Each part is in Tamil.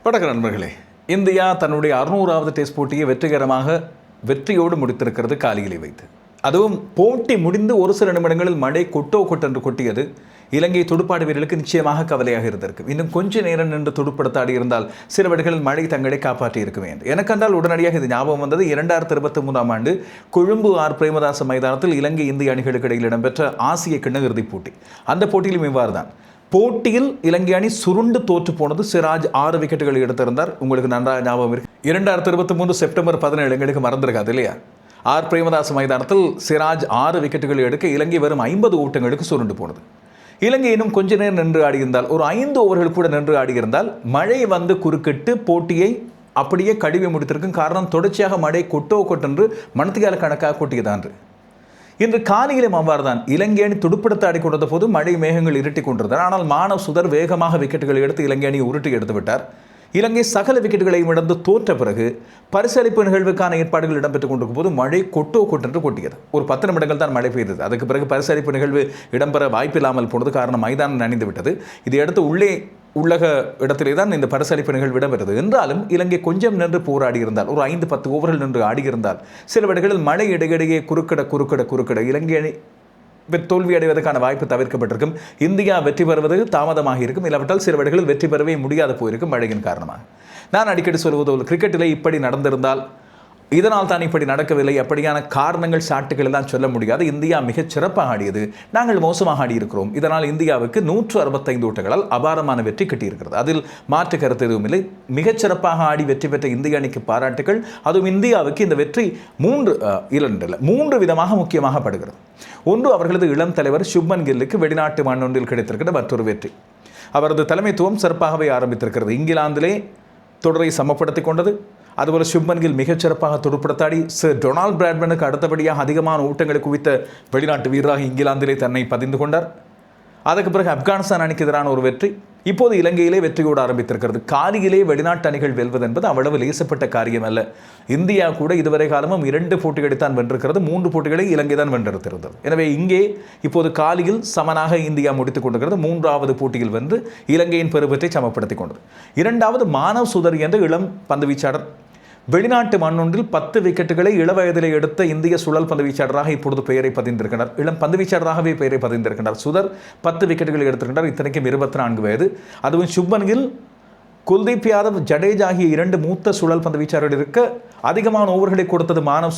வணக்கம் நண்பர்களே. இந்தியா தன்னுடைய 600வது டெஸ்ட் போட்டியை வெற்றியோடு முடித்திருக்கிறது காலிகளை வைத்து. அதுவும் போட்டி முடிந்து ஒரு சில நிமிடங்களில் மழை கொட்டென்று கொட்டியது. இலங்கை துடுப்பாட்ட வீரர்களுக்கு நிச்சயமாக கவலையாக இருந்திருக்கு. இன்னும் கொஞ்ச நேரம் நின்று துடுப்படுத்தாடி இருந்தால் சில வேளைகளில் மழை தங்களை காப்பாற்றி இருக்குமே என்று எனக்கென்றால் உடனடியாக இது ஞாபகம் வந்தது. 2023 ஆண்டு கொழும்பு பிரேமதாச மைதானத்தில் இலங்கை இந்திய அணிகளுக்கு இடையில் இடம்பெற்ற ஆசிய கிண்ண இறுதிப் போட்டி. அந்த போட்டியிலும் இவ்வாறு தான். போட்டியில் இலங்கை அணி சுருண்டு தோற்று போனது. சிராஜ் 6 விக்கெட்டுகளை எடுத்திருந்தார். உங்களுக்கு நன்றாக ஞாபகம் இருக்கு. 2023 செப்டம்பர் 17 எங்களுக்கு மறந்திருக்காது இல்லையா? பிரேமதாச மைதானத்தில் சிராஜ் 6 விக்கெட்டுகளை எடுக்க இலங்கை வெறும் 50 ஓட்டங்களுக்கு சுருண்டு போனது. இலங்கை இன்னும் கொஞ்ச நேரம் நின்று ஆடியிருந்தால், ஒரு 5 ஓவர்கள் கூட நின்று ஆடியிருந்தால் மழை வந்து குறுக்கிட்டு போட்டியை அப்படியே கழுவி முடித்திருக்கும். காரணம், தொடர்ச்சியாக மழை கொட்டென்று மணத்தியால கணக்காக கொட்டியதான்று. இன்று காலையிலும் அவ்வாறுதான். இலங்கை அணி துடுப்படுத்த ஆடிக்கொண்ட போது மழை மேகங்கள் இருட்டி கொண்டிருந்தார். ஆனால் மானவ் சுதர் வேகமாக விக்கெட்டுகளை எடுத்து இலங்கை அணியை உருட்டி எடுத்து விட்டார். இலங்கை சகல விக்கெட்டுகளையும் இழந்து தோற்ற பிறகு பரிசளிப்பு நிகழ்வுக்கான ஏற்பாடுகள் இடம்பெற்றுக் கொண்டிருக்கும் போது மழை கொட்டென்று கொட்டியது. ஒரு 10 நிமிடங்கள் தான் மழை பெய்தது. அதுக்கு பிறகு பரிசளிப்பு நிகழ்வு இடம்பெற வாய்ப்பில்லாமல் போனது. காரணம், மைதானம் நனைந்து விட்டது. இதையடுத்து உள்ளக இடத்திலே தான் இந்த பரிசளிப்பு நிகழ்வு இடம்பெற்றது. என்றாலும் இலங்கை கொஞ்சம் நின்று போராடி இருந்தால், ஒரு 5-10 ஓவர்கள் நின்று ஆடியிருந்தால், சில வேளைகளில் மழை இடையிடையே குறுக்கிட இலங்கை அணி தோல்வி அடைவதற்கான வாய்ப்பு தவிர்க்கப்பட்டிருக்கும். இந்தியா வெற்றி பெறுவது தாமதமாக இருக்கும். இல்லாவிட்டால் சில வேளைகளில் வெற்றி பெறவே முடியாது போயிருக்கும் மழையின் காரணமாக. நான் அடிக்கடி சொல்வது, கிரிக்கெட்டிலே இப்படி நடந்திருந்தால், இதனால் தான் இப்படி நடக்கவில்லை, அப்படியான காரணங்கள் சாட்டுகள் எல்லாம் சொல்ல முடியாது. இந்தியா மிகச் சிறப்பாக ஆடியது, நாங்கள் மோசமாக ஆடியிருக்கிறோம். இதனால் இந்தியாவுக்கு 165 ஓட்டங்களால் அபாரமான வெற்றி கிட்டியிருக்கிறது. அதில் மாற்று கருத்து எதுவும் இல்லை. மிகச்சிறப்பாக ஆடி வெற்றி பெற்ற இந்திய அணிக்கு பாராட்டுகள். அதுவும் இந்தியாவுக்கு இந்த வெற்றி 3 விதமாக முக்கியமாக படுகிறது. ஒன்று, அவர்களது இளம் தலைவர் சுப்மன் கில்லுக்கு வெளிநாட்டு மண்ணொன்றில் கிடைத்திருக்கிற மற்றொரு வெற்றி. அவரது தலைமைத்துவம் சிறப்பாகவே ஆரம்பித்திருக்கிறது. இங்கிலாந்திலே தொடரை சமப்படுத்திக் கொண்டது. அதுபோல சுப்மன் கில் மிகச்சிறப்பாக துடுப்படுத்தாடி சர் டொனால்ட் பிராட்மனுக்கு அடுத்தபடியாக அதிகமான ஓட்டங்களை குவித்த வெளிநாட்டு வீரராக இங்கிலாந்திலே தன்னை பதிந்து கொண்டார். அதுக்கு பிறகு ஆப்கானிஸ்தான் அணிக்கு எதிரான ஒரு வெற்றி. இப்போது இலங்கையிலே வெற்றியோடு ஆரம்பித்திருக்கிறது. காலியிலே வெளிநாட்டு அணிகள் வெல்வது என்பது அவ்வளவு லேசப்பட்ட காரியம் அல்ல. இந்தியா கூட இதுவரை காலமும் 2 போட்டிகளை தான் வென்றிருக்கிறது. 3 போட்டிகளை இலங்கை தான் வென்றிருக்கிறது. எனவே இங்கே இப்போது காலியில் சமனாக இந்தியா முடித்துக் கொண்டிருக்கிறது. 3வது போட்டியில் வென்று இலங்கையின் பெருவெற்றை சமப்படுத்திக் கொண்டது. 2வது மானவ் சுதர் என்ற இளம் பந்து வீச்சாளர். வெளிநாட்டு மண்ணொன்றில் 10 விக்கெட்டுகளை இளவயதிலே எடுத்த இந்திய சுழல் பந்து வீச்சாளராக இப்பொழுது பெயரை பதிந்திருக்கிறார். இளம் பந்து வீச்சாளராகவே பெயரை பதிந்திருக்கிறார். சுதர் 10 விக்கெட்டுகளை எடுத்திருக்கிறார். இத்தனைக்கும் 24 வயது. அதுவும் சுப்மன் கில், குல்தீப் யாதவ், ஜடேஜா ஆகிய 2 மூத்த சுழல் பந்து வீச்சாளர்கள் இருக்க அதிகமான ஓவர்களை கொடுத்தது மானவ்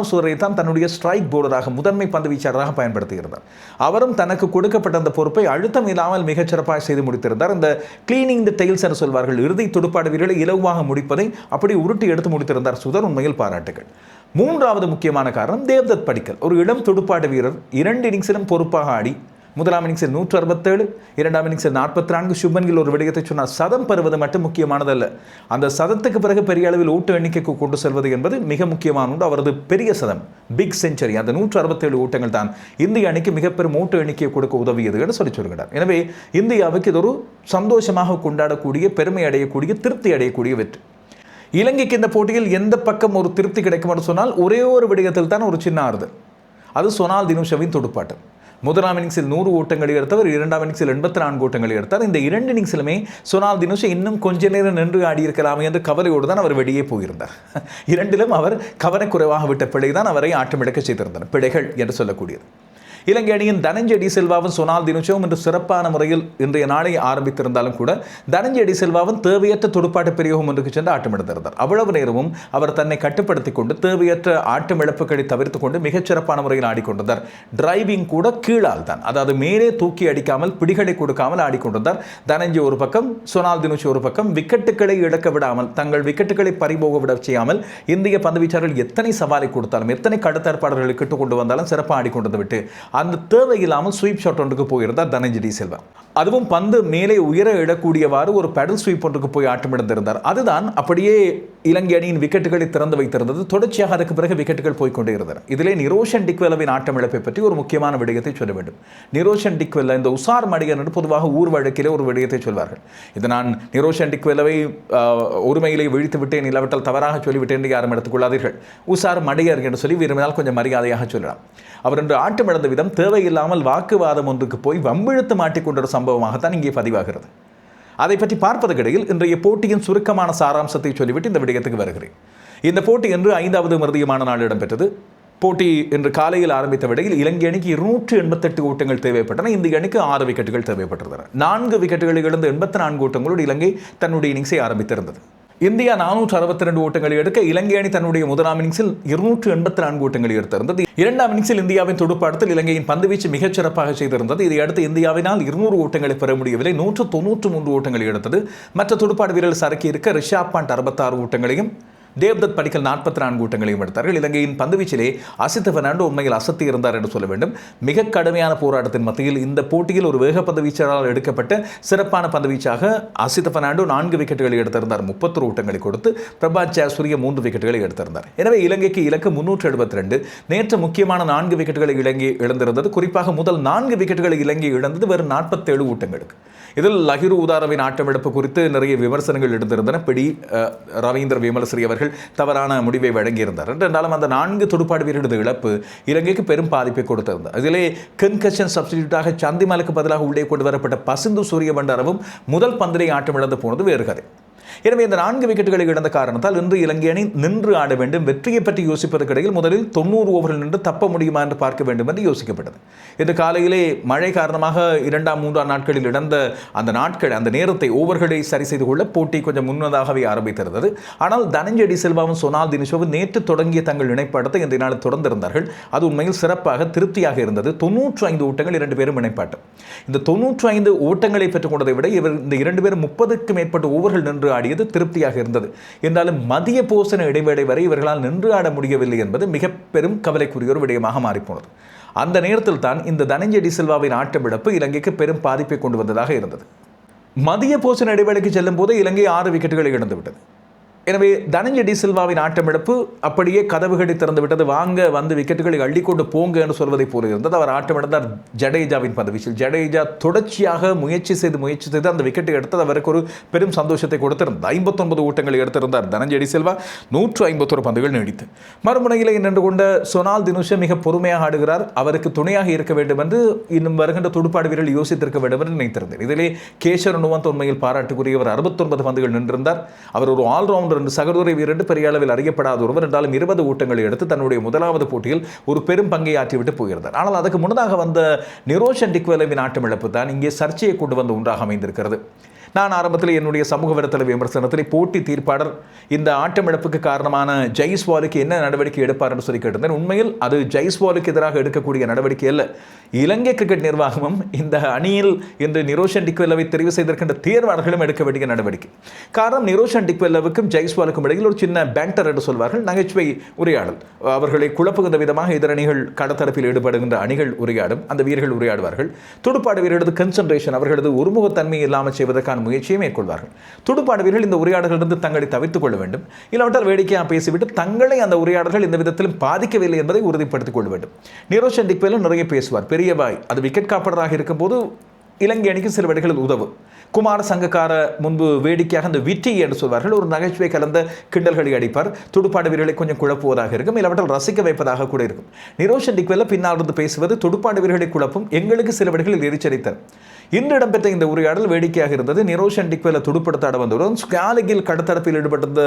சுதரை தான் தன்னுடைய ஸ்ட்ரைக் போர்டராக, முதன்மை பந்து வீச்சாளராக பயன்படுத்தியிருந்தார். அவரும் தனக்கு கொடுக்கப்பட்ட அந்த பொறுப்பை அழுத்தம் இல்லாமல் மிகச்சிறப்பாக செய்து முடித்திருந்தார். இந்த கிளீனிங் தி டெயில்ஸ் என்று சொல்வார்கள், இறுதி துடுப்பாடு வீரர்களை இலகுவாக முடிப்பதை அப்படி உருட்டி எடுத்து முடித்திருந்தார் சுதர். உண்மையில் பாராட்டுகள். 3வது முக்கியமான காரணம், தேவ்தத் படிக்கல், ஒரு இளம் துடுப்பாடு வீரர். 2 இன்னிங்ஸிலும் பொறுப்பாக ஆடி, முதலாம் இன்னிங்ஸில் 167, 2ஆம் இன்னிங்ஸில் 44. சுப்மன் கில் ஒரு விடயத்தை சொன்னார், சதம் பெறுவது மட்டும் முக்கியமானதல்ல, அந்த சதத்துக்கு பிறகு பெரிய அளவில் ஓட்டு எண்ணிக்கைக்கு கொண்டு செல்வது என்பது மிக முக்கியமான ஒன்று. அவரது பெரிய சதம், பிக் செஞ்சுரி, அந்த 167 ஓட்டங்கள் தான் இந்திய அணிக்கு மிக பெரும் ஓட்டு எண்ணிக்கையை கொடுக்க உதவியது என்று சொல்கிறார். எனவே இந்தியாவுக்கு இது ஒரு சந்தோஷமாக கொண்டாடக்கூடிய, பெருமை அடையக்கூடிய, திருப்தி அடையக்கூடிய வெற்றி. இலங்கைக்கு இந்த போட்டியில் எந்த பக்கம் ஒரு திருப்தி கிடைக்கும் என்று சொன்னால், ஒரே ஒரு விடயத்தில் தான் ஒரு சின்ன ஆறுதல். அது சொனால் தினுஷவின் துடுப்பாட்டம். முதலாம் இன்னிங்ஸில் 100 ஓட்டங்களை எடுத்தவர், 2ஆம் இன்னிங்ஸில் 84 ஓட்டங்களை எடுத்தார். இந்த 2 இன்னிங்ஸிலுமே சொனால் தினுஷ் இன்னும் கொஞ்ச நேரம் நின்று ஆடியிருக்கலாமே என்ற கவலையோடு தான் அவர் வெளியே போயிருந்தார். 2லும் அவர் கவனக்குறைவாக விட்ட பிழை தான் அவரை ஆட்டமிழக்க செய்திருந்தார். பிழைகள் என்று சொல்லக்கூடியது. இலங்கை அணியின் தனஞ்சய டி சில்வாவும் சொனால் தினுஷவும் இன்று சிறப்பான முறையில் இன்றைய நாளை ஆரம்பித்திருந்தாலும் கூட, தனஞ்சய டி சில்வாவும் தேவையற்ற துடுப்பாட்ட பிரியோகம் ஒன்றுக்கு சென்று ஆட்டமிழந்திருந்தார். அவ்வளவு நேரமும் அவர் தன்னை கட்டுப்படுத்திக் கொண்டு தேவையற்ற ஆட்டமிழப்புகளை தவிர்த்து கொண்டு மிகச்சிறப்பான முறையில் ஆடிக்கொண்டிருந்தார். டிரைவிங் கூட கீழால் தான், அதாவது மேலே தூக்கி அடிக்காமல், பிடிகளை கொடுக்காமல் ஆடிக்கொண்டிருந்தார். தனஞ்சய ஒரு பக்கம், சொனால் தினுஷ் ஒரு பக்கம். விக்கெட்டுகளை இழக்க விடாமல், தங்கள் விக்கெட்டுகளை பறிபோக விட செய்யாமல், இந்திய பந்து வீச்சாளர்கள் எத்தனை சவாலை கொடுத்தாலும், எத்தனை கடுத்தற்பாளர்களை கிட்டு கொண்டு வந்தாலும் சிறப்பாக ஆடிக்கொண்டு விட்டு அந்த தேவையில்லாமல் ஸ்வீப் ஷாட் ஒன்றுக்கு போயிருந்தார் தனஞ்சய டி சில்வா. அதுவும் பந்து மேலே உயர இடக்கூடியவாறு ஒரு பெடல் ஸ்வீப் ஒன்றுக்கு போய் ஆட்டமிழந்திருந்தார். அதுதான் அப்படியே இலங்கை அணியின் விக்கெட்டுகளை திறந்து வைத்திருந்தது. தொடர்ச்சியாக அதற்கு பிறகு விக்கெட்டுகள் போய்கொண்டே இருந்தன. இதிலே நிரோஷன் டிக்வெல்லவின் ஆட்டமிழப்பை பற்றி ஒரு முக்கியமான விடயத்தை சொல்ல வேண்டும். நிரோஷன் டிக்வெல்ல, இந்த உசார் மடிகன் என்று பொதுவாக ஊர் வழக்கிலே ஒரு விடயத்தை சொல்வார்கள். இது நான் நிரோஷன் டிக்வெல்லவை ஒருமையிலே வீழ்த்து விட்டேன், இல்லாவிட்டால் தவறாக சொல்லிவிட்டேன் என்று யாரும் எடுத்துக்கொள்ளாதீர்கள். உசார் மடிகர் என்று சொல்லி விரும்பினால் கொஞ்சம் மரியாதையாக சொல்லலாம். அவர் இன்று ஆட்டமிழந்த விதம் தேவையில்லாமல் வாக்குவாதம் ஒன்றுக்கு போய் வம்பிழுத்து மாட்டிக்கொண்ட ஒரு சம்பவமாகத்தான் இங்கே பதிவாகிறது. அதை பற்றி பார்ப்பதற்கிடையில் இன்றைய போட்டியின் சுருக்கமான சாராம்சத்தை சொல்லிவிட்டு இந்த விடயத்துக்கு வருகிறேன். இந்த போட்டி என்று 5வது மறுதியமான நாள் இடம்பெற்றது. போட்டி இன்று காலையில் ஆரம்பித்த விடையில் இலங்கை அணிக்கு 288 ஓட்டங்கள் தேவைப்பட்டன. இந்த அணிக்கு 6 விக்கெட்டுகள் தேவைப்பட்டிருந்தன. 4 விக்கெட்டுகளை இழந்து 84 ஓட்டங்களோடு இலங்கை தன்னுடைய இன்னிங்ஸை ஆரம்பித்திருந்தது. இந்தியா 462 ஓட்டங்களை எடுக்க இலங்கை அணி தன்னுடைய முதலாம் இன்னிங்ஸில் 284 ஓட்டங்களை எடுத்திருந்தது. இரண்டாம் இன்னிங்ஸில் இந்தியாவின் துடுப்பாட்டத்தில் இலங்கையின் பந்துவீச்சு மிகச் சிறப்பாக செய்திருந்தது. இதையடுத்து இந்தியாவினால் 200 ஓட்டங்களை பெற முடியவில்லை. 193 ஓட்டங்களை எடுத்தது. மற்ற துடுப்பாட்ட வீரர்கள் சரக்கி இருக்க ரிஷாப் பாண்ட் 66 ஓட்டங்களையும் தேவ்தத் படிக்கல் 44 ஓட்டங்களையும் எடுத்தார்கள். இலங்கையின் பந்துவீச்சிலே அசித் பெர்னாண்டோ உண்மையில் அசத்தி இருந்தார் என்று சொல்ல வேண்டும். மிக கடுமையான போராட்டத்தின் மத்தியில் இந்த போட்டியில் ஒரு வேக பந்துவீச்சாளரால் எடுக்கப்பட்ட சிறப்பான பந்துவீச்சாக அசித் பெர்னாண்டோ 4 விக்கெட்டுகளை எடுத்திருந்தார். 30 ஓட்டங்களை கொடுத்து பிரபாத் ஜெயசூரிய 3 விக்கெட்டுகளை எடுத்திருந்தார். எனவே இலங்கைக்கு இலக்கு 372. நேற்று முக்கியமான 4 விக்கெட்டுகளை இலங்கை இழந்திருந்தது. குறிப்பாக முதல் 4 விக்கெட்டுகளை இலங்கை இழந்தது வெறும் 47 ஓட்டங்களுக்கு. இதில் லஹிரு உதாரவின் ஆட்டமிழப்பு குறித்து நிறைய விமர்சனங்கள் எடுத்திருந்தன. பிடி ரவீந்திர விமலஸ்ரீ அவர்கள் தவறான முடிவை வழங்கியிருந்தார். என்றாலும் அந்த 4 துடுப்பாடு வீரர்களது இழப்பு இலங்கைக்கு பெரும் பாதிப்பை கொடுத்திருந்தார். இதிலே கன்கஷன் சப்ஸ்டிடியூட்டாக சந்திமலுக்கு பதிலாக உள்ளே கொண்டு வரப்பட்ட பசிந்து சூரியபண்டாரவும் முதல் பந்திலே ஆட்டமிழந்து போனது வேறு கதை. எனவே இந்த 4 விக்கெட்டுகளை இழந்த காரணத்தால் இன்று இலங்கை அணி நின்று ஆட வேண்டும். வெற்றியை பற்றி யோசிப்பதற்கிடையில் முதலில் 90 ஓவர்கள் நின்று தப்ப முடியுமா என்று பார்க்க வேண்டும் என்று யோசிக்கப்பட்டது. இன்று காலையிலே மழை காரணமாக 2ஆம் 3ஆம் நாட்களில் இழந்த அந்த நேரத்தை ஓவர்களை சரி செய்து கொள்ள போட்டி கொஞ்சம் முன்னதாகவே ஆரம்பித்திருந்தது. ஆனால் தனஞ்சய டி சில்வாவும் சொனால் தினிஷோவும் நேற்று தொடங்கிய தங்கள் இணைப்பாட்டத்தை இந்த நாளில் தொடர்ந்திருந்தார்கள். அது உண்மையில் சிறப்பாக திருப்தியாக இருந்தது. 95 ஓட்டங்கள் 2 பேரும் இணைப்பாட்டம். இந்த 95 ஓட்டங்களை பெற்றுக் கொண்டதை விட இந்த 2 பேரும் 30க்கும் மேற்பட்ட ஓவர்கள் நின்று ஆடியது திருப்தியாக இருந்தது. என்றாலும் மதிய போசன இடைவேளை வரை இவர்களால் நின்று ஆட முடியவில்லை என்பது மிக பெரும் கவலைக்குரிய ஒரு விடயமாக மாறிப்போனது. அந்த நேரத்தில் தான் இந்த தனஞ்சய டி சில்வாவின் ஆட்டமிழப்பு இலங்கைக்கு பெரும் பாதிப்பை கொண்டு வந்ததாக இருந்தது. மதிய போசன இடைவேளைக்கு செல்லும் போது இலங்கை 6 விக்கெட்டுகளை இழந்துவிட்டது. எனவே தனஞ்சய டி சில்வாவின் ஆட்டமிழப்பு அப்படியே கதவுகளை திறந்து விட்டது. வாங்க வந்து விக்கெட்டுகளை அள்ளிக்கொண்டு போங்க என்று சொல்வதை போல இருந்தது. அவர் ஆட்டமிழந்தார் ஜடேஜாவின் பந்துவீச்சில். ஜடேஜா தொடர்ச்சியாக முயற்சி செய்து அந்த விக்கெட்டை எடுத்தது அவருக்கு ஒரு பெரும் சந்தோஷத்தை கொடுத்திருந்தார். 59 ஓட்டங்களை எடுத்திருந்தார் தனஞ்சய டி சில்வா. 151 பந்துகள் நீடித்து மறுமுனையிலே நின்று கொண்ட சொனால் தினுஷ மிக பொறுமையாக ஆடுகிறார். அவருக்கு துணையாக இருக்க வேண்டும் என்று இன்னும் வருகின்ற துடுப்பாடு வீரர்கள் யோசித்திருக்க வேண்டும் என்று நினைத்திருந்தேன். இதிலே கேஷர் நுவந்த் உண்மையில் பாராட்டுக்குரியவர். 69 பந்துகள் நின்றிருந்தார். அவர் ஒரு ஆல்ரவுண்டர் என்று சகோதரி வீரர் பெரிய அளவில் அறியப்படாத ஒருவர். என்றாலும் 20 ஓட்டங்களை எடுத்து தன்னுடைய முதலாவது போட்டியில் ஒரு பெரும் பங்கை ஆற்றிவிட்டு போயிருந்தார். ஆனால் அதுக்கு முன்னதாக வந்த நிரோஷன் டிக்வெலவின் ஆட்டமிழப்பு தான் இங்கே சர்ச்சையை கொண்டு வந்த ஒன்றாக அமைந்திருக்கிறது. நான் ஆரம்பத்தில் என்னுடைய சமூக வலைத்தள விமர்சனத்தில் போட்டி தீர்ப்பாளர் இந்த ஆட்டமிழப்புக்கு காரணமான ஜெய்ஸ்வாலுக்கு என்ன நடவடிக்கை எடுப்பார் என்று சொல்லி கேட்டிருந்தேன். உண்மையில் அது ஜெய்ஸ்வாலுக்கு எதிராக எடுக்கக்கூடிய நடவடிக்கை அல்ல. இலங்கை கிரிக்கெட் நிர்வாகமும் இந்த அணியில் இன்று நிரோஷன் டிக்வெல்லவை தெரிவு செய்திருக்கின்ற தேர்வாளர்களும் எடுக்க வேண்டிய நடவடிக்கை. காரணம், நிரோஷன் டிக்வெல்லவுக்கும் ஜெய்ஸ்வாலுக்கும் இடையில் ஒரு சின்ன பேண்டர் என்று சொல்வார்கள், நகைச்சுவை உரையாடல். அவர்களை குழப்புகின்ற விதமாக எதிர் அணிகள் கடத்தரப்பில் ஈடுபடுகின்ற அணிகள் உரையாடும், அந்த வீரர்கள் உரையாடுவார்கள். துடுப்பாடு வீரர்களது கன்சன்ட்ரேஷன், அவர்களது ஒருமுகத்தன்மை இல்லாமல் செய்வதற்கான முயற்சியை மேற்கொள்வார்கள். துடுப்பாடு வீரர்கள் இந்த உரையாடலிருந்து தங்களை தவிர்த்துக் கொள்ள வேண்டும். இல்லாவிட்டால் வேடிக்கையாக பேசிவிட்டு தங்களை அந்த உரையாடல்கள் இந்த விதத்திலும் பாதிக்கவில்லை என்பதை உறுதிப்படுத்திக் கொள்ள வேண்டும். நிரோஷன் டிக்வெல்ல நிறைய பேசுவார், பெரிய பாய். அது விக்கெட் காப்பராக இருக்கும்போது இலங்கை அணிக்கு சில வேளைகளில் உதவும். குமார சங்கக்கார முன்பு வேடிக்கையாக அந்த விட்டி என்று சொல்வார்கள், ஒரு நகைச்சுவை கலந்த கிண்டல்களை அடிப்பார். துடுப்பாடு வீரர்களை கொஞ்சம் குழப்புவதாக இருக்கும், இல்லாவிட்டால் ரசிக்க வைப்பதாக கூட இருக்கும். நிரோஷன் டிக்வெல்ல பின்னால் இருந்து பேசுவது துடுப்பாடு வீரர்களை குழப்பும், எங்களுக்கு சில வேளைகளில் எரிச்சரித்தார். இன்று இடம்பெற்ற இந்த உரையாடல் வேடிக்கையாக இருந்தது. நிரோஷன் டிக்வெல்ல துடுப்படுத்தாட வந்தவுடன் ஸ்காலிகில் கடத்தரப்பில் ஈடுபட்டிருந்த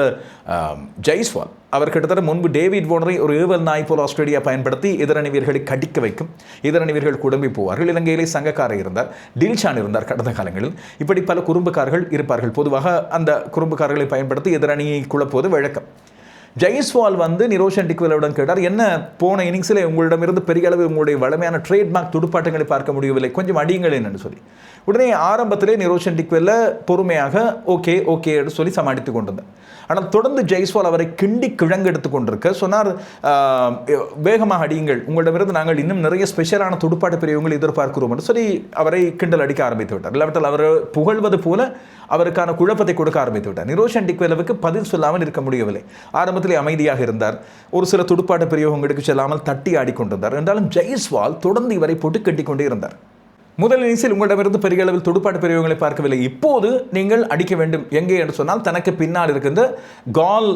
ஜெய்ஸ்வால், அவர் கிட்டத்தட்ட முன்பு டேவிட் வார்னரை ஒரு ஏவல் நாய் போல் ஆஸ்திரேலியா பயன்படுத்தி எதிரணி வீரர்களை கடிக்க வைக்கும். எதிரணி வீரர்கள் குழம்பி போவார்கள். இலங்கையிலே சங்கக்காரர் இருந்தார், டில்ஷான் இருந்தார் கடந்த காலங்களில். இப்படி பல குறும்புக்காரர்கள் இருப்பார்கள். பொதுவாக அந்த குறும்புக்காரர்களை பயன்படுத்தி எதிரணியை குழப்புவது வழக்கம். ஜெய்ஸ்வால் வந்து நிரோஷன் டிக்வெல்லவுடன் கேட்டார், என்ன போன இன்னிங்ஸில் உங்களிடமிருந்து பெரிய அளவு உங்களுடைய வளமையான ட்ரேட்மார்க் துடுப்பாட்டங்களை பார்க்க முடியவில்லை, கொஞ்சம் அடியுங்கள் என்று சொல்லி. உடனே ஆரம்பத்திலே நிரோஷன் டிக்வெல்ல பொறுமையாக ஓகே என்று சொல்லி சமாளித்து கொண்டிருந்தார். ஆனால் தொடர்ந்து ஜெய்ஸ்வால் அவரை கிண்டி கிழங்கெடுத்து கொண்டிருக்க சொன்னார், வேகமாக அடியுங்கள், உங்களிடமிருந்து நாங்கள் இன்னும் நிறைய ஸ்பெஷலான துடுப்பாட்ட பிரிவுகளை எதிர்பார்க்கிறோம் என்று சொல்லி அவரை கிண்டல் அடிக்க ஆரம்பித்து விட்டார். இல்லாவிட்டால் அவர் புகழ்வது போல அவருக்கான குழப்பத்தை கொடுக்க ஆரம்பித்து விட்டார். நிரோஷன் டிக்வெல்லவுக்கு பதில் சொல்லாமல் இருக்க முடியவில்லை. ஆரம்பத்திலே அமைதியாக இருந்தார், ஒரு சில துடுப்பாட்ட பிரயோகங்களுக்கு செல்லாமல் தட்டி ஆடிக்கொண்டிருந்தார். என்றாலும் ஜெய்ஸ்வால் தொடர்ந்து இவரை போட்டு கட்டிக்கொண்டே இருந்தார். முதல் இன்னிங்ஸில் உங்களிடமிருந்து பெரிய அளவில் துடுப்பாட்ட பிரயோகங்களை பார்க்கவில்லை, இப்போது நீங்கள் அடிக்க வேண்டும். எங்கே என்று சொன்னால் தனக்கு பின்னால் இருக்கின்ற கால்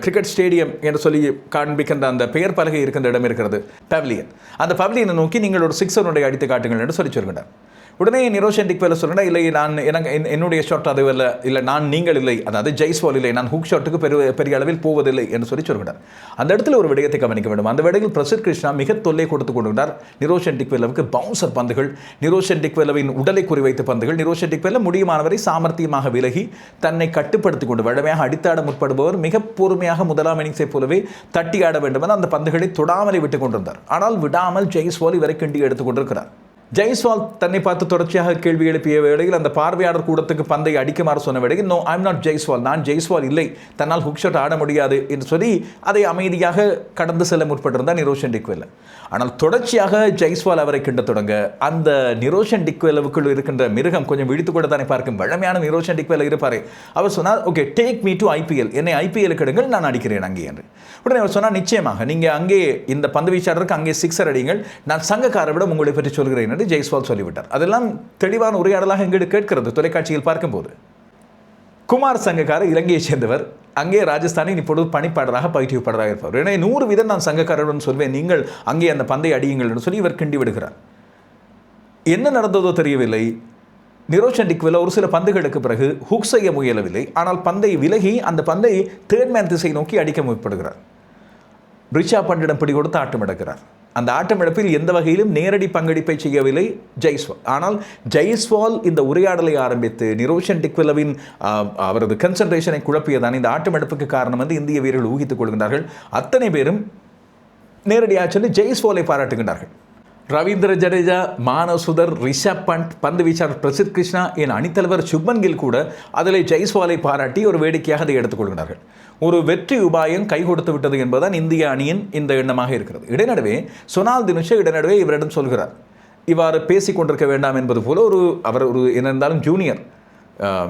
கிரிக்கெட் ஸ்டேடியம் என்று சொல்லி காண்பிக்கின்ற அந்த பெயர் பலகை இருக்கின்ற இடம் இருக்கிறது, பவிலியன். அந்த பவிலியனை நோக்கி நீங்கள் ஒரு 6 அடித்து காட்டுங்கள் என்று சொல்லியிருந்தார். உடனே நிரோஷன் டிக்வெல சொல்கிறேன், இல்லை நான் என்னுடைய ஷாட் அது இல்லை நான் நீங்கள் இல்லை, அதாவது ஜெய்ஸ்வால் இல்லை, நான் ஹுக் ஷாட்டுக்கு பெரிய அளவில் போவதில்லை என்று சொல்கிறார். அந்த இடத்துல ஒரு விடயத்தை கவனிக்க வேண்டும். அந்த விடயத்தில் பிரசித் கிருஷ்ணா மிக தொல்லை கொடுத்து கொண்டிருந்தார் நிரோஷன் டிக்வெலவுக்கு. பவுன்சர் பந்துகள், நிரோஷன் டிக்வெலவின் உடலை குறிவைத்த பந்துகள், நிரோஷன் டிக்வெல முடியுமானவரை சாமர்த்தியமாக விலகி தன்னை கட்டுப்படுத்திக் கொண்டு வழமையாக அடித்தாட முற்படுபவர் மிக பொறுமையாக முதலாம் இன்னிங்ஸை போலவே தட்டி ஆட வேண்டும் என அந்த பந்துகளை தொடாமலே விட்டுக் கொண்டிருந்தார். ஆனால் விடாமல் ஜெய்ஸ்வால் இவரை கிண்டி எடுத்துக் கொண்டிருக்கிறார். ஜெய்ஸ்வால் தன்னை பார்த்து தொடர்ச்சியாக கேள்வி எழுப்பிய வேளையில் அந்த பார்வையாளர் கூடத்துக்கு பந்தை அடிக்குமாறு சொன்ன வேளையில், நோ, ஐம் நாட் ஜெய்ஸ்வால், நான் ஜெய்ஸ்வால் இல்லை, தன்னால் ஹுக் ஷாட் ஆட முடியாது என்று சொல்லி அதை அமைதியாக கடந்து செல்ல முற்பட்டிருந்தார் நிரோஷன் டிக்வெல. ஆனால் தொடர்ச்சியாக ஜெய்ஸ்வால் அவரை கிண்ட தொடங்க அந்த நிரோஷன் டிக்வெலவுக்குள் இருக்கின்ற மிருகம் கொஞ்சம் விழித்து கூட தானே பார்க்கும். வழமையான நிரோஷன் டிக்வெல இருப்பாரே, அவர் சொன்னார், okay, take me to IPL, என்னை ஐபிஎல் கெடுங்கள், நான் அடிக்கிறேன் அங்கே என்று. உடனே அவர் சொன்னார், நிச்சயமாக நீங்கள் அங்கே இந்த பந்து வீச்சாளருக்கு அங்கே சிக்ஸர் அடிங்கள், நான் சங்கக்காரவிடம் உங்களை பற்றி சொல்கிறேன் என்று ஜெய்ஸ்வால் சொல்லிவிட்டார். அதெல்லாம் தெளிவான உரையாடலாக எங்களுக்கு கேட்கிறது தொலைக்காட்சியில் பார்க்கும்போது. குமார் சங்கக்கார இலங்கையை சேர்ந்தவர், அங்கே ராஜஸ்தானில் இப்பொழுது பணிப்பாளராக பயிற்றுவிப்பாளராக இருப்பார். எனவே 100 வீதம் நான் சங்கக்காரருடன் சொல்வேன், நீங்கள் அங்கே அந்த பந்தை அடியுங்கள் என்று சொல்லி இவர் கிண்டி விடுகிறார். என்ன நடந்ததோ தெரியவில்லை. நிரோஷன் டிக்வெல ஒரு சில பந்துகளுக்கு பிறகு ஹுக் செய்ய முயலவில்லை. ஆனால் பந்தை விலகி அந்த பந்தை தேர்ட் மேன் திசை நோக்கி அடிக்க முற்படுகிறார். ரிஷப் பண்டிடம் பிடி கொடுத்து ஆட்டமிழக்கிறார். அந்த ஆட்டமிழப்பில் எந்த வகையிலும் நேரடி பங்கெடுப்பை செய்யவில்லை ஜெய்ஸ்வால். ஆனால் ஜெய்ஸ்வால் இந்த உரையாடலை ஆரம்பித்து நிரோஷன் டிக்வெலவின் அவரது கன்சன்ட்ரேஷனை குழப்பியதான் இந்த ஆட்டமிழப்புக்கு காரணம் என்று இந்திய வீரர்கள் ஊகித்துக் கொள்கின்றார்கள். அத்தனை பேரும் நேரடியாக சொல்லி ஜெய்ஸ்வாலை பாராட்டுகின்றார்கள். ரவீந்திர ஜடேஜா, மானவ் சுதர், ரிஷப் பண்ட், பந்து வீச்சாளர் பிரசித் கிருஷ்ணா, என் அணித்தலைவர் சுப்மன் கில் கூட அதில் ஜெய்ஸ்வாலை பாராட்டி ஒரு வேடிக்கையாக அதை எடுத்துக்கொள்கிறார்கள். ஒரு வெற்றி உபாயம் கை கொடுத்து விட்டது என்பதுதான் இந்திய அணியின் இந்த எண்ணமாக இருக்கிறது. இடைநடுவே சொனால் தினுஷா இவரிடம் சொல்கிறார், இவ்வாறு பேசிக் கொண்டிருக்க வேண்டாம் என்பது போல அவர் என்ன இருந்தாலும் ஜூனியர்,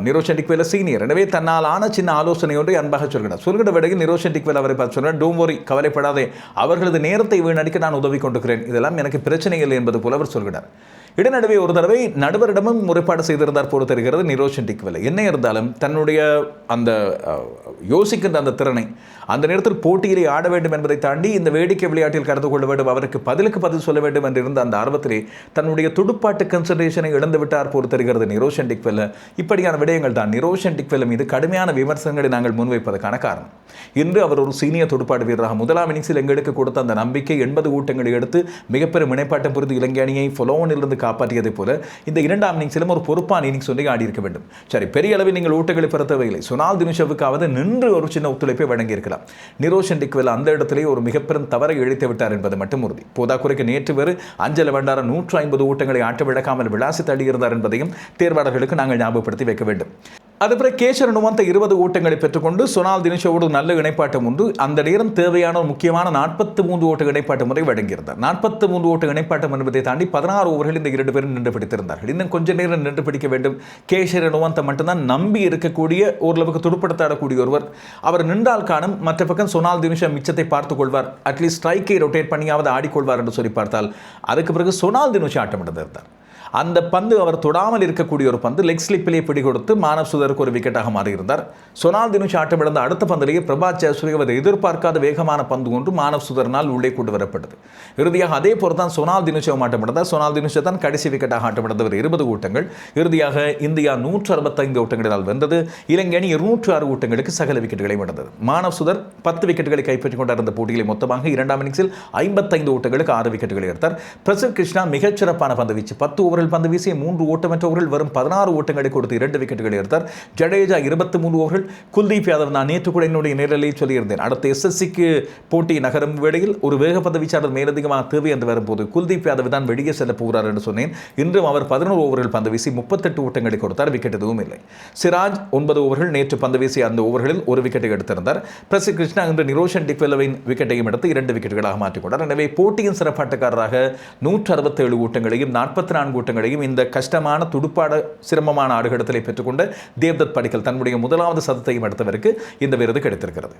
நிரோஷன் டிக்வெல சீனியர். எனவே தன்னால் ஆன சின்ன ஆலோசனை ஒன்றை அன்பாக சொல்கிற விடையில் நிரோஷன் டிக்வெல அவரை பார்த்து சொல்கிறார், டோன்ட் வரி, கவலைப்படாதே, அவர்களது நேரத்தை வீணடிக்க நான் உதவி கொண்டிருக்கிறேன், இதெல்லாம் எனக்கு பிரச்சனை இல்லை என்பது போல அவர் சொல்கிறார். இடைநடுவே ஒரு தடவை நடுவரிடமும் முறைப்பாடு செய்திருந்தார் போல தெரிகிறது நிரோஷன் டிக்வெல. என்ன இருந்தாலும் தன்னுடைய அந்த யோசிக்கின்ற அந்த திறனை, அந்த நேரத்தில் போட்டியிலே ஆட வேண்டும் என்பதை தாண்டி இந்த வேடிக்கை விளையாட்டில் கலந்து கொள்ள வேண்டும், அவருக்கு பதில் சொல்ல வேண்டும் என்று இருந்த அந்த ஆர்வத்திலே தன்னுடைய துடுப்பாட்டு கன்சன்ட்ரேஷனை இழந்து விட்டார் போல தெரிகிறது நிரோஷன் டிக்வெல. இப்படியான விடயங்கள் தான் நிரோஷன் டிக்வெல மீது கடுமையான விமர்சனங்களை நாங்கள் முன்வைப்பதற்கான காரணம். இன்று அவர் ஒரு சீனியர் துடுப்பாடு வீரராக முதலாம் இன்னிங்ஸில் எங்களுக்கு கொடுத்த அந்த நம்பிக்கை 80 ஊட்டங்களை எடுத்து மிகப்பெரும் இணைப்பாட்டம் புரிந்து இலங்கை அணியை ஃபாலோவனிலிருந்து காப்பாற்றியதை போல இந்த இரண்டாம் இன்னிங்ஸிலும் ஒரு பொறுப்பான இன்னிங்ஸ் ஒன்றை ஆடி இருக்க வேண்டும். சரி, பெரிய அளவில் நீங்கள் ஊட்டங்களை பெற தேவையில்லை, சொனால் தினுஷவுக்காவது நின்று ஒரு சின்ன ஒத்துழைப்பை வழங்கியிருக்கலாம். நிரோஷன் டிக்வெல அந்த இடத்திலே ஒரு மிகப்பெரும் தவறை இழைத்து விட்டார் என்பது மட்டும் உறுதி. போதாக்குறைக்கு நேற்று வேறு அஞ்சல வண்டார 150 ஊட்டங்களை ஆட்ட விளக்காமல் விளாசி தள்ளியிருந்தார் என்பதையும் தேர்வாளர்களுக்கு நாங்கள் ஞாபகப்படுத்தி வைக்க வேண்டும். அதுபோல கேஷர் நுவந்த 20 ஊட்டங்களை பெற்றுக்கொண்டு சொனால் தினுஷோடு நல்ல இணைப்பாட்டம் உண்டு. அந்த நேரம் தேவையான ஒரு முக்கியமான 43 ஓட்ட இணைப்பாட்டு முறை வழங்கியிருந்தார். 43 ஓட்ட இணைப்பாட்டம் என்பதை தாண்டி 16 ஓவர்கள் இந்த 2 பேரும் நின்று பிடித்திருந்தார்கள். இன்னும் கொஞ்ச நேரம் நின்று பிடிக்க வேண்டும். கேஷர் நுவந்த மட்டும்தான் நம்பி இருக்கக்கூடிய ஓரளவுக்கு துடுப்படுத்தாடக்கூடிய ஒருவர். அவர் நின்றால் காணும், மற்ற பக்கம் சொனால் தினுஷா மிச்சத்தை பார்த்துக் கொள்வார், அட்லீஸ்ட் ஸ்ட்ரைக்கை ரொட்டேட் பண்ணியாவது ஆடிக்கொள்வார் என்று சொல்லி பார்த்தால் அதுக்கு பிறகு சொனால் தினுஷா ஆட்டமிட்டிருந்தார். அந்த பந்து அவர் தொடாமல் இருக்கக்கூடிய ஒரு பந்து லெக் ஸ்லிப்பிலே பிடி கொடுத்து மானவ் சுதருக்கு ஒரு விக்கெட்டாக மாறியிருந்தார். சொனால் தினுஷா ஆட்டமிழந்த அடுத்த பந்திலேயே பிரபா ஜெயசூரிய எதிர்பார்க்காத வேகமான பந்து ஒன்று மானவ் சுதர்னால் உள்ளே கொண்டு வரப்பட்டது. இறுதியாக அதே போல தான் சொனால் தினுஷாவும் ஆட்டமிழந்தார். சொனால் தினுஷா தான் கடைசி விக்கெட்டாக ஆட்டமிழந்தவர் 20 ஊட்டங்கள். இறுதியாக இந்தியா 165 ஓட்டங்களினால் வென்றது. இலங்கை அணி 206 ஊட்டங்களுக்கு சகல விக்கெட்டுகளை வென்றது. மானவ் சுதர் 10 விக்கெட்டுகளை கைப்பற்றிக் கொண்டிருந்த போட்டிகளை மொத்தமாக இரண்டாம் இன்னிங்ஸில் 55 ஓட்டங்களுக்கு 6 விக்கெட்டுகளை எடுத்தார். பிரசித் கிருஷ்ணா மிகச்சிறப்பான பந்து வீச்சு, 10 ஓவர்கள் பந்து வீசிய 3 ஓட்டமற்றவர்கள் வெறும் 16 ஓட்டங்களை கொடுத்து 2 விக்கெட்டுகளை எடுத்தார். ஜடேஜா 23 ஓவர்கள். குல்தீப் யாதவ், நான் நேற்று கூட என்னுடைய நேரலையில் சொல்லியிருந்தேன், அடுத்த SSCக்கு போட்டி நகரும் வேளையில் ஒரு வேகப்பந்து வீச்சாளர் மேலதிகமாக தேவை என்று வரும்போது குல்தீப் யாதவ் தான் வெளியே செல்ல போகிறார் என்று சொன்னேன். இன்றும் அவர் 11 ஓவர்கள் பந்து வீசி 38 ஓட்டங்களை கொடுத்தார், விக்கெட் எதுவும் இல்லை. சிராஜ் 9 ஓவர்கள், நேற்று பந்து வீசிய அந்த ஓவர்களில் ஒரு விக்கெட்டை எடுத்திருந்தார். பிரசித் கிருஷ்ணா இன்று நிரோஷன் டிக்வெலவின் விக்கெட்டையும் எடுத்து 2 விக்கெட்டுகளாக மாற்றிக்கொண்டார். எனவே போட்டியின் சிறப்பாட்டக்காரராக 167 ஓட்டங்களையும் 44 ஓட்டங்களையும் இந்த கஷ்டமான துடுப்பாட சிரமமான ஆடுகளத்திலே பெற்றுக்கொண்ட தேவ்தத் படிக்கல் தன்னுடைய முதலாவது சதத்தையும் எடுத்தவருக்கு இந்த விருது கிடைத்திருக்கிறது.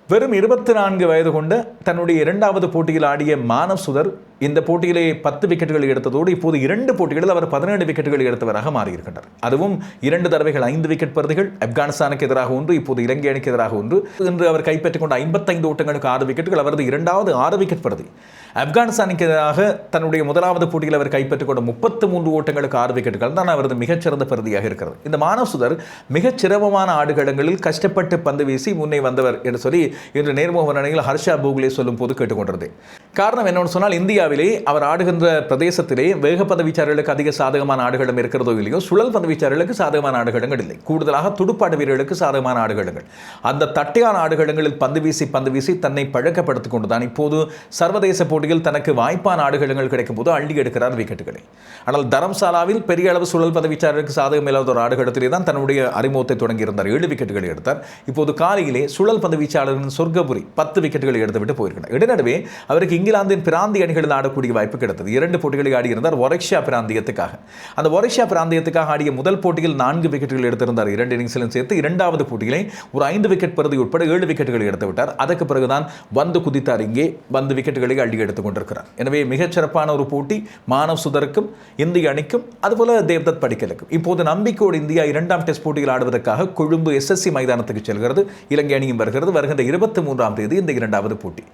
வெறும் 24 வயது கொண்ட தன்னுடைய இரண்டாவது போட்டியில் ஆடிய மானவ் சுதர் இந்த போட்டியிலே 10 விக்கெட்டுகளை எடுத்ததோடு இப்போது 2 போட்டிகளில் அவர் 17 விக்கெட்டுகளை எடுத்தவராக மாறியிருக்கின்றார். அதுவும் 2 தடவைகள் 5 விக்கெட் பருதிகள், ஆப்கானிஸ்தானுக்கு எதிராக ஒன்று, இப்போது இலங்கை அணிக்கு எதிராக ஒன்று. இன்று அவர் கைப்பற்றிக் கொண்ட 55 ஓட்டங்களுக்கு 6 விக்கெட்டுகள் அவரது இரண்டாவது 6 விக்கெட் பருதி. ஆப்கானிஸ்தானுக்கு எதிராக தன்னுடைய முதலாவது போட்டியில் அவர் கைப்பற்றிக் கொண்ட 33 ஓட்டங்களுக்கு 6 விக்கெட்டுகள் தான் அவரது மிகச்சிறந்த பருதியாக இருக்கிறது. இந்த மானவ் சுதர் மிகச் சிரமமான ஆடுகளங்களில் கஷ்டப்பட்டு பந்து வீசி முன்னே வந்தவர் என்று சொல்லி இன்று நேர்முக வர்ணனையில் ஹர்ஷா போகுலே சொல்லும் போது கேட்டுக்கொண்டிருந்தேன். காரணம் என்னன்னு சொன்னால், இந்தியாவிலே அவர் ஆடுகின்ற பிரதேசத்திலே வேகப்பந்து வீச்சாளர்களுக்கு அதிக சாதகமான ஆடுகளம் இருக்கிறதோ இல்லையோ, சுழல் பந்து வீச்சாளர்களுக்கு சாதகமான ஆடுகளங்கள் இல்லை. கூடுதலாக துடுப்பாடு வீரர்களுக்கு சாதகமான ஆடுகளங்கள். அந்த தட்டையான ஆடுகளங்களில் பந்து வீசி தன்னை பழக்கப்படுத்திக் கொண்டுதான் இப்போது சர்வதேச போட்டியில் தனக்கு வாய்ப்பான ஆடுகளங்கள் கிடைக்கும் போது அள்ளி எடுக்கிறார் விக்கெட்டுகளை. ஆனால் தரம்சாலாவில் பெரிய அளவு சுழல் பந்து வீச்சாளருக்கு சாதகம் இல்லாத ஒரு ஆடுகளத்திலே தான் தன்னுடைய அறிமுகத்தை தொடங்கியிருந்தார். 7 விக்கெட்டுகளை எடுத்தார். இப்போது காலையிலே சுழல் பந்து வீச்சாளரின் சொர்க்கபுரி 10 விக்கெட்டுகளை எடுத்துவிட்டு போயிருக்கிறார். இடைநடுவே அவருக்கு இங்கிலாந்தின் பிராந்திய அணிகளில் ஆடக்கூடிய வாய்ப்பு கிடைத்தது. 2 போட்டிகளை ஆடியிருந்தார் ஒரேஷியா பிராந்தியத்துக்காக. அந்த ஒரேஷியா பிராந்தியத்துக்காக ஆடிய முதல் போட்டியில் 4 விக்கெட்டுகள் எடுத்திருந்தார் 2 இன்னிங்ஸிலும் சேர்த்து. இரண்டாவது போட்டியிலே ஒரு 5 விக்கெட் பருதி உட்பட 7 விக்கெட்டுகளை எடுத்து விட்டார். அதற்கு பிறகுதான் வந்து குதித்தார். இங்கே வந்து விக்கெட்டுகளை அள்ளி எடுத்துக் கொண்டிருக்கிறார். எனவே மிகச் சிறப்பான ஒரு போட்டி மானவ் சுதருக்கும் இந்திய அணிக்கும், அதுபோல தேவ்தத் படிக்கலுக்கும். இப்போது நம்பிக்கையோடு இந்தியா 2ஆம் டெஸ்ட் போட்டியில் ஆடுவதற்காக கொழும்பு SSC மைதானத்துக்கு செல்கிறது. இலங்கை அணியும் வருகிறது. வருகின்ற 23ஆம் தேதி இந்த 2வது போட்டி.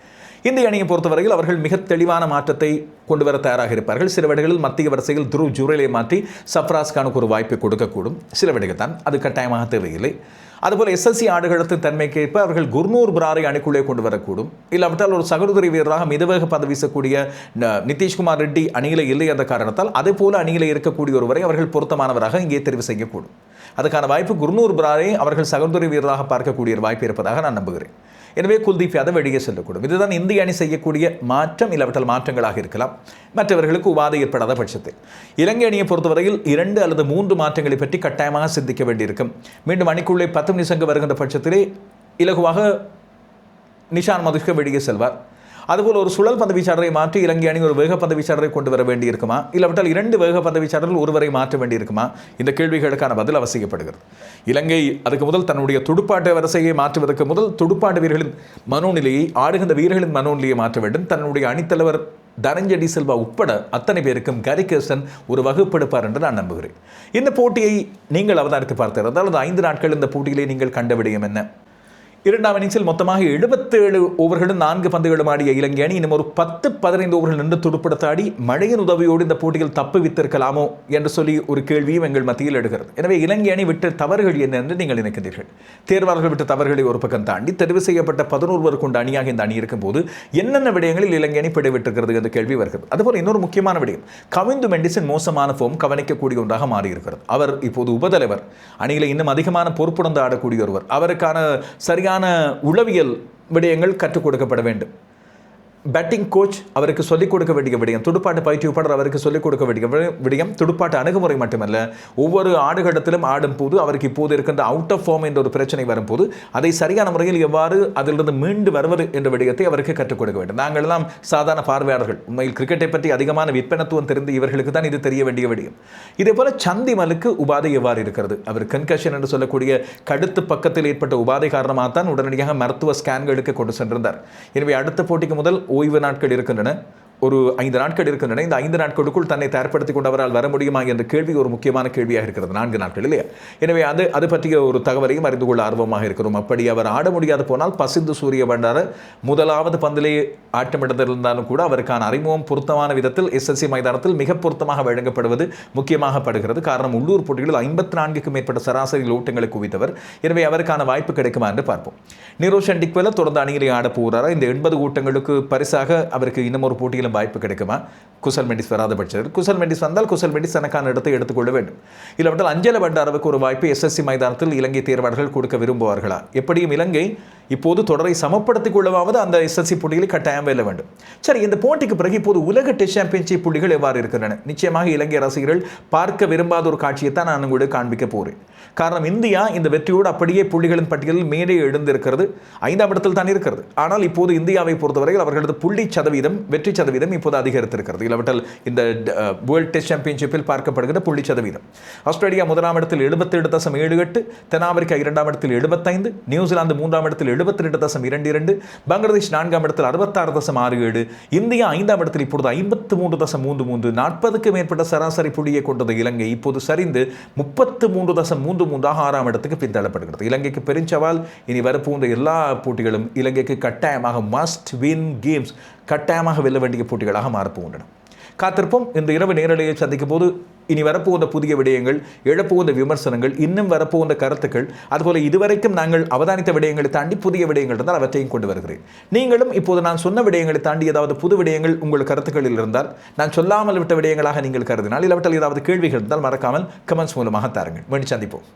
இந்திய அணியை பொறுத்தவரையில் அவர்கள் மிக தெளிவான மாற்றத்தை கொண்டு வர தயாராக இருப்பார்கள். சில வேளைகளில் மத்திய வரிசையில் துருவ் ஜுரேலை மாற்றி சப்ராஸ் கானுக்கு ஒரு வாய்ப்பை கொடுக்கக்கூடும். சில வேளைகள் தான், அது கட்டாயமாக தேவையில்லை. அதுபோல் SSC ஆடுகளத்தின் தன்மைக்கேற்ப அவர்கள் குர்னூர் பிராரை அணிக்குள்ளே கொண்டு வரக்கூடும். இல்லாவிட்டால் ஒரு சகோதரி வீரராக மிதவேக பந்து வீசக்கூடிய நிதிஷ்குமார் ரெட்டி அணியில இல்லை என்ற காரணத்தால் அதே போல அணியில இருக்கக்கூடிய ஒருவரை அவர்கள் பொருத்தமானவராக இங்கே தெரிவு செய்யக்கூடும். அதுக்கான வாய்ப்பு குர்னூர் பிராரை அவர்கள் சகோதரி வீரராக பார்க்கக்கூடிய ஒரு வாய்ப்பு இருப்பதாக நான் நம்புகிறேன். எனவே குல்தீப் யாதவ் வெளியே செல்லக்கூடும். இதுதான் இந்திய அணி செய்யக்கூடிய மாற்றம், இல்லாவிட்டால் மாற்றங்களாக இருக்கலாம் மற்றவர்களுக்கு உபாதை ஏற்படாத பட்சத்தில். இலங்கை அணியை பொறுத்தவரையில் 2 அல்லது 3 மாற்றங்களை பற்றி கட்டாயமாக சிந்திக்க வேண்டியிருக்கும். மீண்டும் அணிக்குள்ளே 10 நிமிஷங்கள் வருகின்ற பட்சத்திலே இலகுவாக நிஷான் மதுஷ்க வெளியே செல்வார். அதுபோல் ஒரு சுழல் பந்து வீச்சாளரை மாற்றி இலங்கை அணி ஒரு வேக பந்து வீச்சாளரை கொண்டு வர வேண்டியிருக்குமா, இல்லாவிட்டால் 2 வேக பந்து வீச்சாளர்கள் ஒருவரை மாற்ற வேண்டியிருக்குமா? இந்த கேள்விகளுக்கான பதில் அவசியப்படுகிறது. இலங்கை அதுக்கு முதல் தன்னுடைய துடுப்பாட்ட வரிசையை மாற்றுவதற்கு முதல் துடுப்பாட்ட வீரர்களின் மனோநிலையை, ஆடுகின்ற வீரர்களின் மனோநிலையை மாற்ற வேண்டும். தன்னுடைய அணித்தலைவர் தனஞ்சடி செல்வா உட்பட அத்தனை பேருக்கும் கேரி கேர்ஸ்டன் ஒரு வகுப்பெடுப்பார் என்று நான் நம்புகிறேன். இந்த போட்டியை நீங்கள் அவதானித்து பார்த்திருந்தால் அந்த 5 நாட்கள் இந்த போட்டியிலே நீங்கள் கண்ட விடயம் என்ன? 2ஆம் இன்னிங்ஸில் மொத்தமாக 77 ஓவர்களும் 4 பந்துகளும் ஆடிய இலங்கை அணி இன்னும் ஒரு 10-15 ஓவர்கள் நின்று துடுப்படுத்தாடி மழையின் உதவியோடு இந்த போட்டியில் தப்பு வித்திருக்கலாமோ என்று சொல்லி ஒரு கேள்வியும் எங்கள் மத்தியில் எடுக்கிறது. எனவே இலங்கை அணி விட்ட தவறுகள் என்ன என்று நீங்கள் நினைக்கிறீர்கள்? தேர்வாளர்கள் விட்ட தவறுகளை ஒரு பக்கம் தாண்டி தெரிவு செய்யப்பட்ட 11 கொண்ட அணியாக இந்த அணி இருக்கும்போது என்னென்ன விடயங்களில் இலங்கை அணி பிழைவிட்டிருக்கிறது என்ற கேள்வி வருகிறது. அதுபோல் இன்னொரு முக்கியமான விடயம், கவிந்து மெண்டிஸின் மோசமான ஃபோம் கவனிக்கக்கூடிய ஒன்றாக மாறியிருக்கிறது. அவர் இப்போது உபதலைவர், அணியில் இன்னும் அதிகமான பொறுப்புணர்ந்து ஆடக்கூடிய ஒருவர். அவருக்கான சரியான உளவியல் விடயங்கள் கற்றுக் கொடுக்கப்பட வேண்டும். பேட்டிங் கோச் அவருக்கு சொல்லிக் கொடுக்க வேண்டிய விடயம், துடுப்பாட்டு பயிற்றுவிப்பாளர் அவருக்கு சொல்லிக் கொடுக்க வேண்டிய விடயம் துடுப்பாட்டு அணுகுமுறை மட்டுமல்ல, ஒவ்வொரு ஆடுகளத்திலும் ஆடும் போது அவருக்கு இப்போது இருக்கின்ற அவுட் ஆஃப் ஃபார்ம் என்ற ஒரு பிரச்சனை வரும்போது அதை சரியான முறையில் எவ்வாறு அதிலிருந்து மீண்டு வருவது என்ற விடயத்தை அவருக்கு கற்றுக் கொடுக்க வேண்டும். நாங்கள் எல்லாம் சாதாரண பார்வையாளர்கள், உண்மையில் கிரிக்கெட்டை பற்றி அதிகமான விற்பனத்துவம் தெரிந்து இவர்களுக்கு தான் இது தெரிய வேண்டிய விடயம். இதே போல சந்திமலுக்கு உபாதை எவ்வாறு இருக்கிறது? அவர் கன்கஷன் என்று சொல்லக்கூடிய கழுத்து பக்கத்தில் ஏற்பட்ட உபாதை காரணமாக தான் உடனடியாக மருத்துவ ஸ்கேன்களுக்கு கொண்டு சென்றிருந்தார். எனவே அடுத்த போட்டிக்கு முதல் ஓய்வு நாட்கள் இருக்கின்றன, ஒரு 5 நாட்கள் இருக்கின்றன. இந்த 5 நாட்களுக்குள் தன்னை தயார்படுத்திக் கொண்டு அவரால் வர முடியுமா என்ற கேள்வி ஒரு முக்கியமான கேள்வியாக இருக்கிறது. 4 நாட்கள் இல்லையா? எனவே அது பற்றிய ஒரு தகவலையும் அறிந்து கொள்ள ஆர்வமாக இருக்கிறோம். அப்படி அவர் ஆட முடியாது போனால் பசிந்து சூரிய பண்டார முதலாவது பந்திலே ஆட்டமிடந்திருந்தாலும் கூட அவருக்கான அறிமுகம் பொருத்தமான விதத்தில் SSC மைதானத்தில் மிக பொருத்தமாக வழங்கப்படுவது முக்கியமாக படுகிறது. காரணம், உள்ளூர் போட்டிகளில் 54க்கும் மேற்பட்ட சராசரி ஓட்டங்களை குவித்தவர். எனவே அவருக்கான வாய்ப்பு கிடைக்குமா என்று பார்ப்போம். நிரோஷன் டிக்வெல தொடர்ந்து அணியிலே ஆட போகிறாரா? இந்த 80 ஓட்டங்களுக்கு பரிசாக அவருக்கு இன்னும் ஒரு போட்டியில் வாய்ப்பு கிடைக்குமா? குசல் மெண்டிஸ் வராத பட்சத்தில், குசல் மெண்டிஸ் வந்தால் குசல் மெண்டிஸ் தனக்கான இடத்தை எடுத்துக்கொள்ள வேண்டும். இல்லாவிட்டால் அஞ்சல பண்டாரவுக்கு ஒரு வாய்ப்பை SSC மைதானத்தில் இலங்கை தேர்வாளர்கள் கொடுக்க விரும்புவார்களா? எப்படியும் இலங்கை இப்போது தொடரை சமப்படுத்திக் கொள்ளவாவது அந்த SSC போட்டிகளை கட்டாயம் வெல்ல வேண்டும். சரி, இந்த போட்டிக்கு பிறகு இப்போது உலக டெஸ்ட் சாம்பியன்ஷிப் புள்ளிகள் எவ்வாறு இருக்கின்றன? நிச்சயமாக இலங்கை ரசிகர்கள் பார்க்க விரும்பாத ஒரு காட்சியை தான் நான் உங்களுக்கு காண்பிக்க போகிறேன். காரணம், இந்தியா இந்த வெற்றியோடு அப்படியே புள்ளிகளின் பட்டியலில் மேலே எழுந்திருக்கிறது. 5ஆம் இடத்தில் தான் இருக்கிறது. ஆனால் இப்போது இந்தியாவை பொறுத்தவரையில் அவர்களது புள்ளி சதவீதம், வெற்றி சதவீதம் இப்போது அதிகரித்திருக்கிறது. இல்லாவிட்டால் இந்த வேர்ல்ட் டெஸ்ட் சாம்பியன்ஷிப்பில் பார்க்கப்படுகிற புள்ளி சதவீதம், ஆஸ்திரேலியா 1ஆம் இடத்தில் 77.78, தென்னாப்பிரிக்கா 2ஆம் இடத்தில் 75, நியூசிலாந்து 3ஆம் இடத்தில் 72.22, பங்களாதேஷ் 4ஆம் இடத்தில் 66.67, இந்தியா 5ஆம் இடத்தில் இப்பொழுது 53.33, 40க்கும் மேற்பட்ட சராசரி புள்ளியை கொண்டது இலங்கை இப்போது சரிந்து 33.33 6ஆம் இடத்துக்கு பின்தள்ளப்படுகிறது. இலங்கைக்கு பெருஞ்சவால் இனி வரப்போன்ற எல்லா போட்டிகளும் இலங்கைக்கு கட்டாயமாக மஸ்ட் வின் கேம்ஸ், கட்டாயமாக வெல்ல வேண்டிய போட்டிகளாக மாறப்போகின்றன. காத்திருப்போம். இந்த இரவு நேரலையை சந்திக்கும் போது இனி வரப்போகிற புதிய விடயங்கள், எழப்போகிற விமர்சனங்கள், இன்னும் வரப்போகிற கருத்துக்கள், அதுபோல இதுவரைக்கும் நாங்கள் அவதானித்த விடயங்களை தாண்டி புதிய விடயங்கள் இருந்தால் அவற்றையும் கொண்டு வருகிறேன். நீங்களும் இப்போது நான் சொன்ன விடயங்களை தாண்டி ஏதாவது புது விடயங்கள் உங்கள் கருத்துக்களில் இருந்தால், நான் சொல்லாமல் விட்ட விடயங்களாக நீங்கள் கருதினால், இல்லாவிட்டால் ஏதாவது கேள்விகள் இருந்தால் மறக்காமல் கமெண்ட்ஸ் மூலமாக தாருங்கள். மீண்டும் சந்திப்போம்.